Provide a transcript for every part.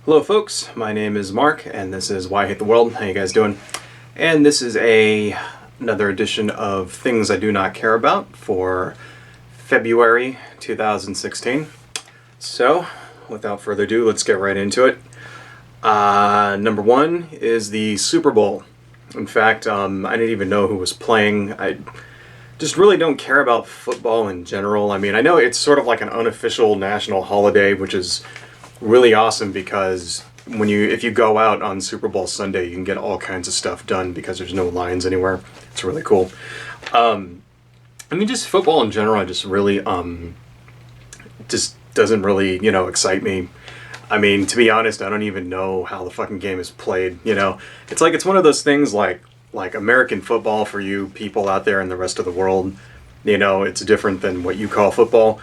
Hello folks, my name is Mark and this is Why I Hate the World. How you guys doing? And this is another edition of Things I Do Not Care About for February 2016. So, without further ado, let's get right into it. Number one is the Super Bowl. In fact, I didn't even know who was playing. I just really don't care about football in general. I mean, I know it's sort of like an unofficial national holiday, which is really awesome because if you go out on Super Bowl Sunday, you can get all kinds of stuff done because there's no lines anywhere. It's really cool. Just football in general, I just really just doesn't really excite me. I mean, to be honest, I don't even know how the fucking game is played. It's like it's one of those things like American football for you people out there in the rest of the world. It's different than what you call football.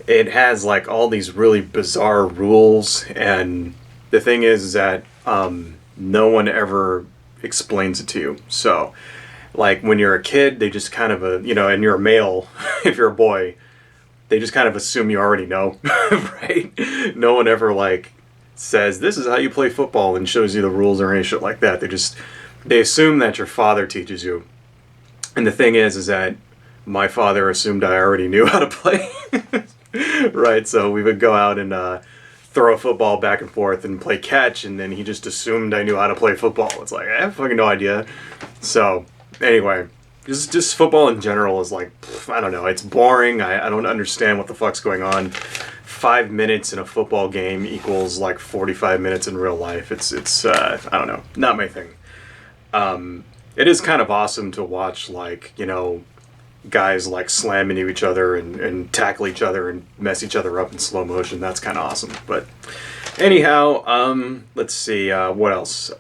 It has like all these really bizarre rules, and the thing is that no one ever explains it to you. So, like when you're a kid, they just kind of and you're a male, if you're a boy, they just kind of assume you already know, right? No one ever like says this is how you play football and shows you the rules or any shit like that. They assume that your father teaches you, and the thing is that my father assumed I already knew how to play. Right, so we would go out and throw a football back and forth and play catch, and then he just assumed I knew how to play football. It's like, I have fucking no idea. So, anyway, just football in general is like, I don't know, it's boring. I don't understand what the fuck's going on. 5 minutes in a football game equals like 45 minutes in real life. It's I don't know, not my thing. It is kind of awesome to watch, like, guys like slam into each other and tackle each other and mess each other up in slow motion. That's kind of awesome. But anyhow, let's see, what else?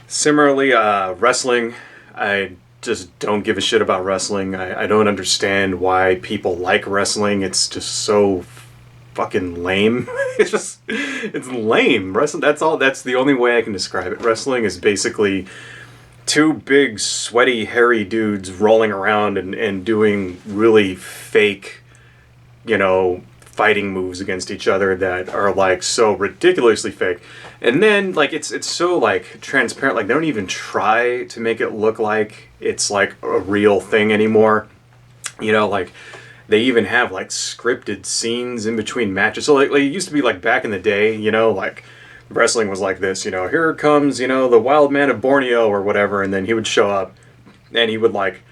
Similarly, wrestling. I just don't give a shit about wrestling. I don't understand why people like wrestling. It's just so fucking lame. It's lame. Wrestling, that's the only way I can describe it. Wrestling is basically two big, sweaty, hairy dudes rolling around and doing really fake, fighting moves against each other that are like so ridiculously fake. And then like it's so like transparent. Like they don't even try to make it look like it's like a real thing anymore. Like they even have like scripted scenes in between matches. So like it used to be like back in the day, like wrestling was like this, here comes, the wild man of Borneo or whatever, and then he would show up and he would like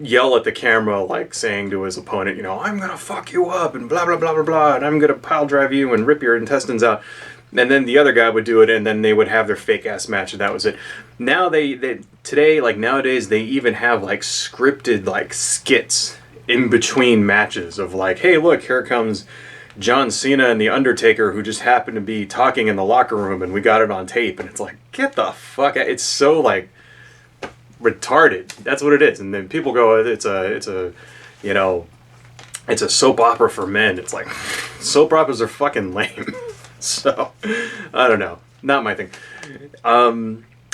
yell at the camera, like saying to his opponent, I'm gonna fuck you up and blah blah blah blah blah, and I'm gonna pile drive you and rip your intestines out. And then the other guy would do it, and then they would have their fake ass match, and that was it. Now nowadays they even have like scripted like skits in between matches of like, hey look, here comes John Cena and The Undertaker, who just happened to be talking in the locker room, and we got it on tape. And it's like, get the fuck out. It's so like retarded. That's what it is. And then people go, it's a soap opera for men. It's like, soap operas are fucking lame. So I don't know, not my thing.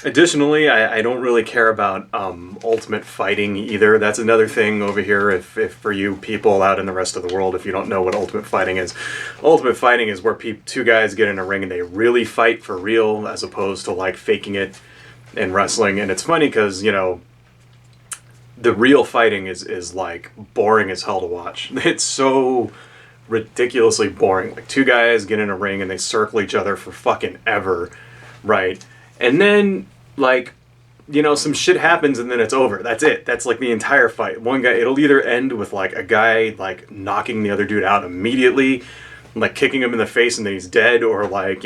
Additionally, I don't really care about Ultimate Fighting either. That's another thing over here, if for you people out in the rest of the world, if you don't know what Ultimate Fighting is. Ultimate Fighting is where two guys get in a ring and they really fight for real, as opposed to like faking it in wrestling. And it's funny because, the real fighting is like boring as hell to watch. It's so ridiculously boring. Like two guys get in a ring and they circle each other for fucking ever, right? And then, like, some shit happens and then it's over. That's it. That's like the entire fight. One guy, it'll either end with like a guy like knocking the other dude out immediately, like kicking him in the face and then he's dead, or like,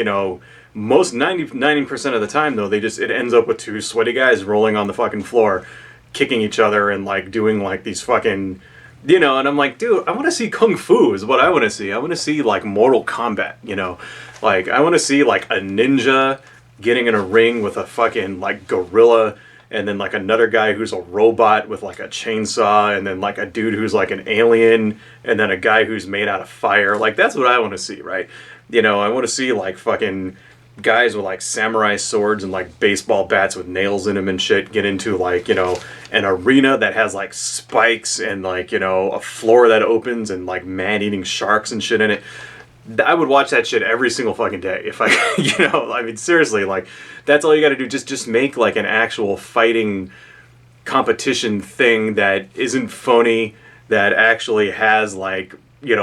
most 90% of the time though, it ends up with two sweaty guys rolling on the fucking floor, kicking each other and like doing like these fucking, and I'm like, dude, I want to see Kung Fu is what I want to see. I want to see like Mortal Kombat, like I want to see like a ninja getting in a ring with a fucking like gorilla, and then like another guy who's a robot with like a chainsaw, and then like a dude who's like an alien, and then a guy who's made out of fire. Like that's what I want to see, right? I want to see like fucking guys with like samurai swords and like baseball bats with nails in them and shit get into like, an arena that has like spikes and like, a floor that opens and like man-eating sharks and shit in it. I would watch that shit every single fucking day if I, I mean, seriously, like, that's all you got to do. Just make like an actual fighting competition thing that isn't phony, that actually has like,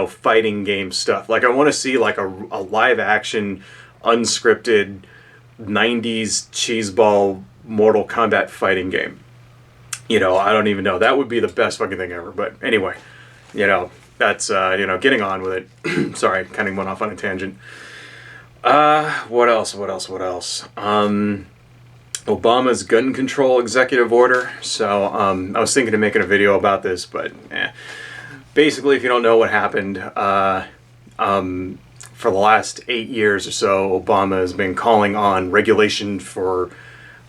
fighting game stuff. Like, I want to see like a live action, unscripted 90s cheeseball Mortal Kombat fighting game. I don't even know. That would be the best fucking thing ever. But anyway, that's, getting on with it. Sorry, kind of went off on a tangent. What else? Obama's gun control executive order. So, I was thinking of making a video about this, but, basically, if you don't know what happened, for the last 8 years or so, Obama has been calling on regulation for,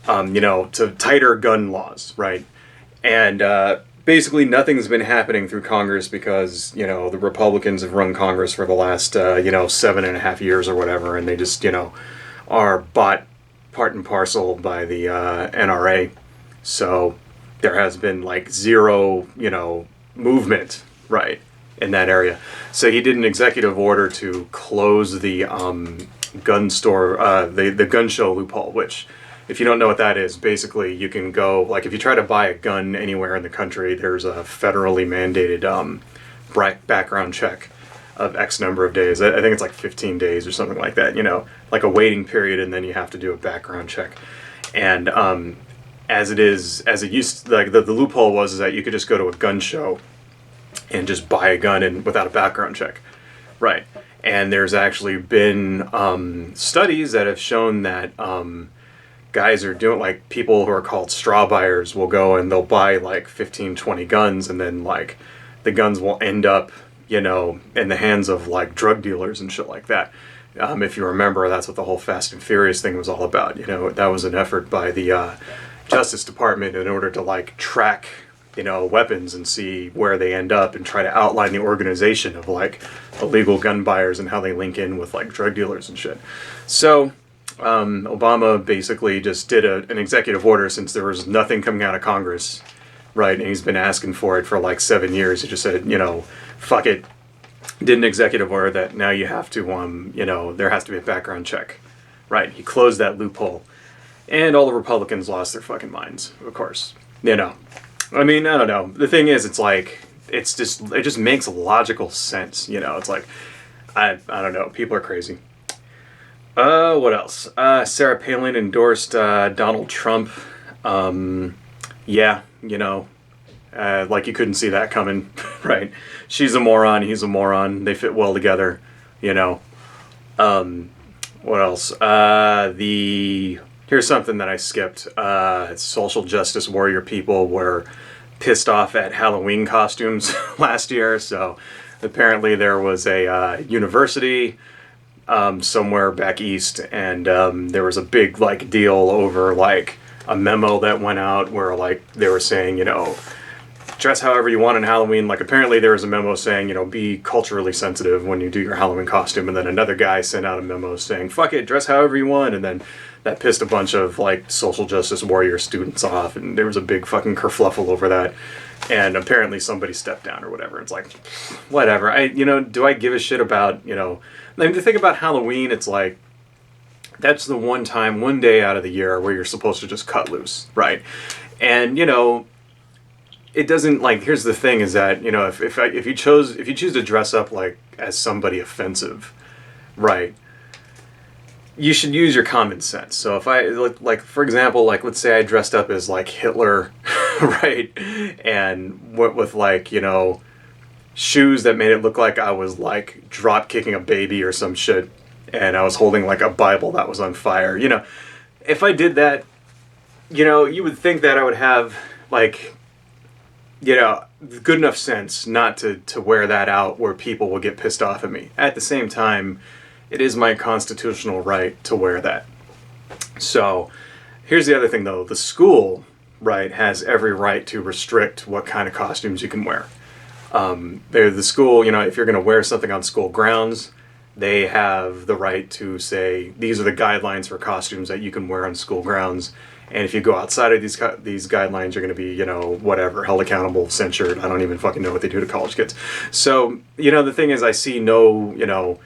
to tighter gun laws, right? And basically nothing's been happening through Congress because, the Republicans have run Congress for the last, 7.5 years or whatever, and they just, are bought part and parcel by the NRA. So there has been like zero, movement, right, in that area. So he did an executive order to close the gun store, the gun show loophole, which, if you don't know what that is, basically you can go, like, if you try to buy a gun anywhere in the country, there's a federally mandated background check of X number of days. I think it's like 15 days or something like that, like a waiting period, and then you have to do a background check. And as it used to, like, the loophole was that you could just go to a gun show and just buy a gun without a background check. Right. And there's actually been studies that have shown that guys are doing, like, people who are called straw buyers will go and they'll buy like 15, 20 guns, and then like the guns will end up, in the hands of like drug dealers and shit like that. If you remember, that's what the whole Fast and Furious thing was all about. That was an effort by the Justice Department in order to like track, weapons and see where they end up and try to outline the organization of like illegal gun buyers and how they link in with like drug dealers and shit. So Obama basically just did an executive order since there was nothing coming out of Congress, right? And he's been asking for it for like 7 years. He just said, fuck it. Did an executive order that now you have to, there has to be a background check, right? He closed that loophole, and all the Republicans lost their fucking minds, of course. I mean, I don't know. The thing is, it's like, it just makes logical sense. It's like, I don't know. People are crazy. What else? Sarah Palin endorsed Donald Trump. Yeah, like you couldn't see that coming, right? She's a moron, he's a moron. They fit well together, What else? Here's something that I skipped. Social justice warrior people were pissed off at Halloween costumes last year. So apparently there was a university somewhere back east, and there was a big like deal over like a memo that went out where like they were saying, dress however you want on Halloween. Like, apparently there was a memo saying, be culturally sensitive when you do your Halloween costume, and then another guy sent out a memo saying, fuck it, dress however you want, and then that pissed a bunch of like social justice warrior students off, and there was a big fucking kerfluffle over that. And apparently somebody stepped down or whatever. It's like, whatever. Do I give a shit about, like, the thing about Halloween, it's like, that's the one day out of the year where you're supposed to just cut loose, right? And, it doesn't, like, here's the thing is that, if you choose to dress up like as somebody offensive, right, you should use your common sense. So if I, like, for example, like, let's say I dressed up as like Hitler, right, and went with like, shoes that made it look like I was like drop kicking a baby or some shit, and I was holding like a Bible that was on fire. If I did that, you would think that I would have like, good enough sense not to wear that out where people will get pissed off at me. At the same time, it is my constitutional right to wear that. So here's the other thing though. The school, right, has every right to restrict what kind of costumes you can wear. The school, if you're going to wear something on school grounds, they have the right to say, these are the guidelines for costumes that you can wear on school grounds. And if you go outside of these guidelines, you're going to be, whatever, held accountable, censured. I don't even fucking know what they do to college kids. So, the thing is, I see no,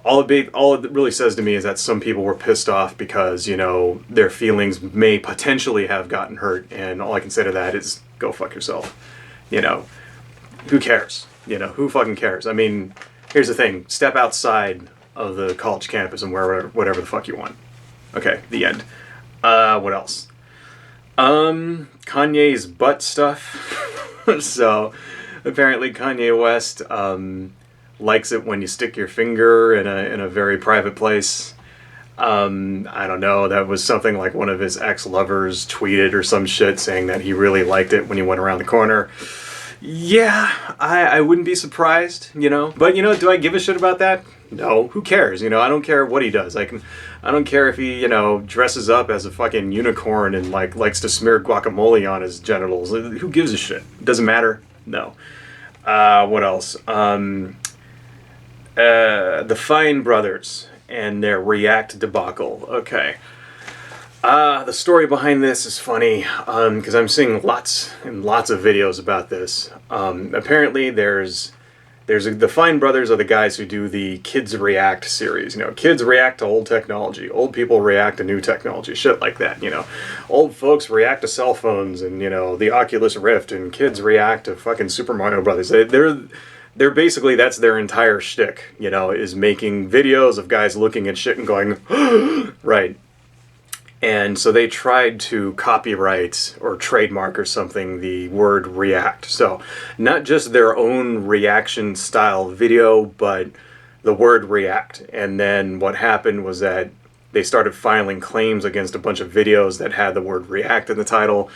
all it really says to me is that some people were pissed off because, you know, their feelings may potentially have gotten hurt, and all I can say to that is go fuck yourself. You know, who cares? You know, who fucking cares? I mean, here's the thing: step outside of the college campus and wear whatever the fuck you want. Okay, the end. What else? Kanye's butt stuff. So apparently Kanye West likes it when you stick your finger in a very private place. I don't know, that was something like one of his ex-lovers tweeted or some shit saying that he really liked it when he went around the corner. Yeah, I wouldn't be surprised, you know. But, you know, do I give a shit about that? No, who cares? You know, I don't care what he does. I don't care if he, you know, dresses up as a fucking unicorn and, like, likes to smear guacamole on his genitals. Who gives a shit? Doesn't matter? No. What else? The Fine Brothers and their React debacle. Okay. The story behind this is funny, because I'm seeing lots and lots of videos about this. Apparently the Fine Brothers are the guys who do the Kids React series. You know, kids react to old technology. Old people react to new technology. Shit like that, you know. Old folks react to cell phones and, you know, the Oculus Rift, and kids react to fucking Super Mario Brothers. They're basically, that's their entire shtick, you know, is making videos of guys looking at shit and going, right. And so they tried to copyright or trademark or something the word react. So not just their own reaction style video, but the word react. And then what happened was that they started filing claims against a bunch of videos that had the word react in the title,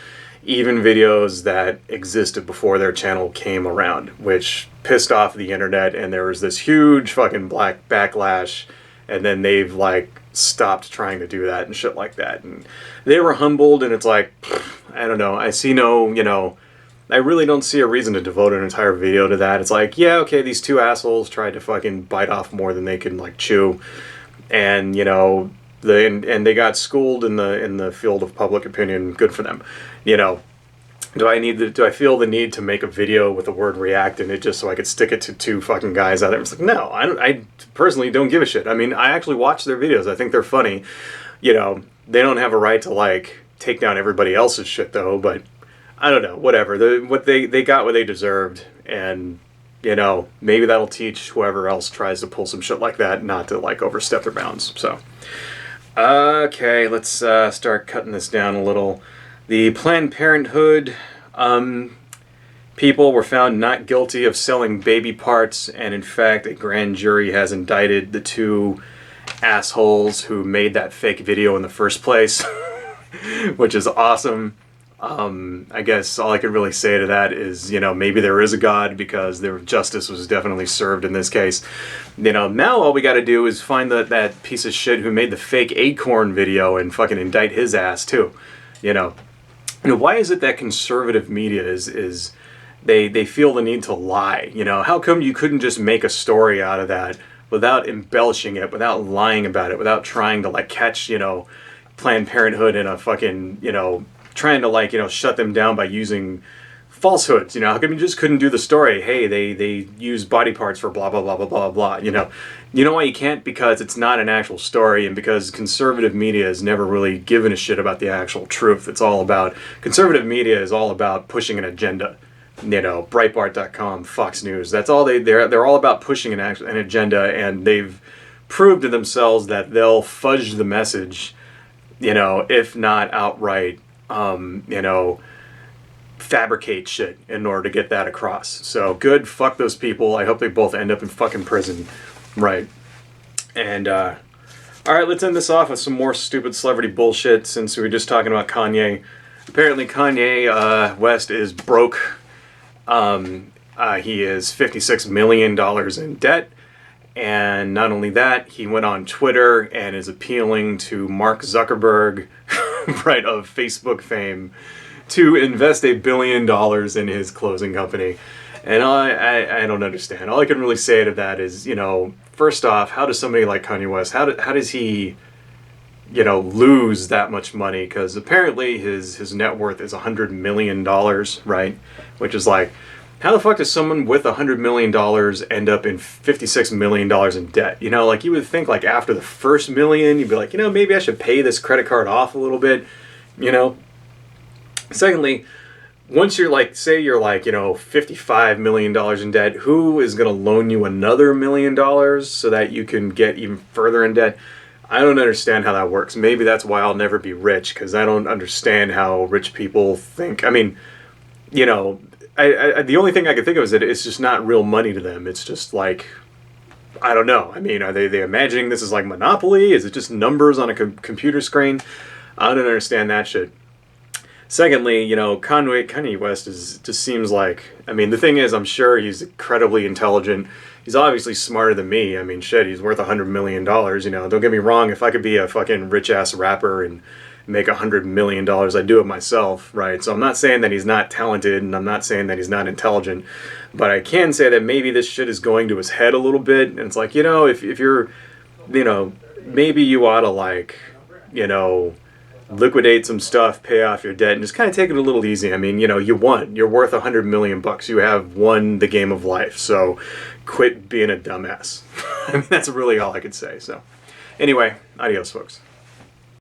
even videos that existed before their channel came around, which pissed off the internet, and there was this huge fucking black backlash, and then they've like stopped trying to do that and shit like that, and they were humbled, and it's like, I don't know, I see no, you know, I really don't see a reason to devote an entire video to that. It's like, yeah, okay, these two assholes tried to fucking bite off more than they can like chew, and you know, and they got schooled in the field of public opinion. Good for them. You know, do I feel the need to make a video with the word react in it just so I could stick it to two fucking guys out there? It's like, no, I personally don't give a shit. I mean, I actually watch their videos. I think they're funny. You know, they don't have a right to like take down everybody else's shit though, but I don't know, whatever. They got what they deserved, and you know, maybe that'll teach whoever else tries to pull some shit like that not to like overstep their bounds. So okay, let's start cutting this down a little. The Planned Parenthood people were found not guilty of selling baby parts, and in fact, a grand jury has indicted the two assholes who made that fake video in the first place, which is awesome. I guess all I could really say to that is, you know, maybe there is a God, because their justice was definitely served in this case. You know, now all we got to do is find that piece of shit who made the fake acorn video and fucking indict his ass too. You know, why is it that conservative media is they feel the need to lie? You know, how come you couldn't just make a story out of that without embellishing it, without lying about it, without trying to like catch, you know, Planned Parenthood in a fucking, you know, trying to like, you know, shut them down by using falsehoods? You know, how come you just couldn't do the story? Hey, they use body parts for blah blah blah blah blah blah. You know why you can't? Because it's not an actual story, and because conservative media has never really given a shit about the actual truth. It's all about, conservative media is all about pushing an agenda. You know, Breitbart.com, Fox News. That's all they're all about, pushing an agenda, and they've proved to themselves that they'll fudge the message. You know, if not outright, you know, fabricate shit in order to get that across. So good, fuck those people. I hope they both end up in fucking prison. Right. And alright, let's end this off with some more stupid celebrity bullshit, since we were just talking about Kanye. Apparently Kanye West is broke. He is $56 million in debt. And not only that, he went on Twitter and is appealing to Mark Zuckerberg, right, of Facebook fame, to invest $1 billion in his closing company. And I don't understand. All I can really say to that is, you know, first off, how does somebody like Kanye West, how does he, you know, lose that much money? Because apparently his net worth is $100 million, right? Which is like, how the fuck does someone with $100 million end up in $56 million in debt? You know, like you would think like after the first million, you'd be like, you know, maybe I should pay this credit card off a little bit, you know. Secondly, once you're like, say you're like, you know, $55 million in debt, who is going to loan you another $1 million so that you can get even further in debt? I don't understand how that works. Maybe that's why I'll never be rich, because I don't understand how rich people think. I mean, you know, the only thing I can think of is that it's just not real money to them. It's just like, I don't know. I mean, are they imagining this is like Monopoly? Is it just numbers on a computer screen? I don't understand that shit. Secondly, you know, Kanye West just seems like, I mean, the thing is, I'm sure he's incredibly intelligent. He's obviously smarter than me. I mean, shit, he's worth $100 million, you know. Don't get me wrong, if I could be a fucking rich-ass rapper and make $100 million, I'd do it myself, right? So I'm not saying that he's not talented, and I'm not saying that he's not intelligent, but I can say that maybe this shit is going to his head a little bit, and it's like, you know, if you're, you know, maybe you ought to, like, you know, liquidate some stuff, pay off your debt, and just kind of take it a little easy. I mean, you know, you won. You're worth $100 million. You have won the game of life. So quit being a dumbass. I mean, that's really all I could say. So anyway, adios, folks.